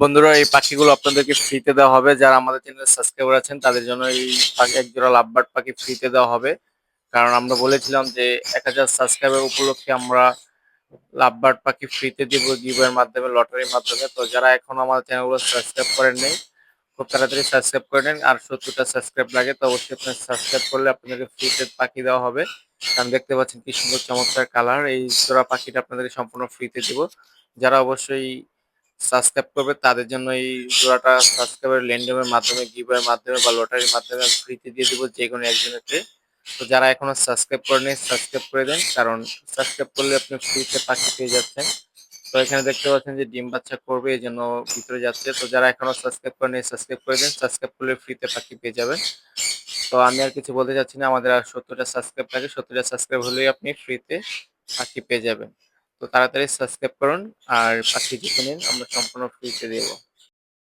বন্ধুরা, এই পাখিগুলো আপনাদেরকে ফ্রিতে দেওয়া হবে। যারা আমাদের চ্যানেলে সাবস্ক্রাইবার আছেন তাদের জন্য এই পাখি, এক জোড়া লাভবার্ড পাখি ফ্রিতে দেওয়া হবে। কারণ আমরা বলেছিলাম যে 1000 সাবস্ক্রাইবার উপলক্ষে আমরা লাভবার্ড পাখি ফ্রিতে দিব গিভের মাধ্যমে, লটারির মাধ্যমে। তো যারা এখনো আমাদের চ্যানেলগুলো সাবস্ক্রাইব করেন নাই, খুব তাড়াতাড়ি সাবস্ক্রাইব করে নেন। আর 70টা সাবস্ক্রাইব লাগে, তো অবশ্যই আপনার সাবস্ক্রাইব করলে আপনাদেরকে ফ্রিতে পাখি দেওয়া হবে। কারণ দেখতে পাচ্ছেন কি সুন্দর চমৎকার কালার। এই জোড়া পাখিটা আপনাদেরকে সম্পূর্ণ ফ্রিতে দিব। যারা অবশ্যই সাবস্ক্রাইব করবে তাদের জন্য এই জোড়াটা সাবস্ক্রাইবের লেনদেনের মাধ্যমে, গিভের মাধ্যমে বা লটারির মাধ্যমে আমি ফ্রিতে দিয়ে দিব যে কোনো একজনকে। তো যারা এখনো সাবস্ক্রাইব করেনি সাবস্ক্রাইব করে দেন, কারণ সাবস্ক্রাইব করলে আপনি ফ্রিতে পাখি পেয়ে যাচ্ছেন। তো এখানে দেখতে পাচ্ছেন যে ডিম বাচ্চা করবে, এই জন্য ভিতরে যাচ্ছে। তো যারা এখনো সাবস্ক্রাইব করেনি সাবস্ক্রাইব করে দেন, সাবস্ক্রাইব করলে ফ্রিতে পাখি পেয়ে যাবেন। তো আমি আর কিছু বলতে চাচ্ছি না, আমাদের আর 70টা সাবস্ক্রাইব লাগে। 70টা সাবস্ক্রাইব হলেই আপনি ফ্রিতে পাখি পেয়ে যাবেন। তো তাড়াতাড়ি সাবস্ক্রাইব করুন আর পাখি জিতে নিন, আমরা সম্পূর্ণ ফ্রিতে দেবো।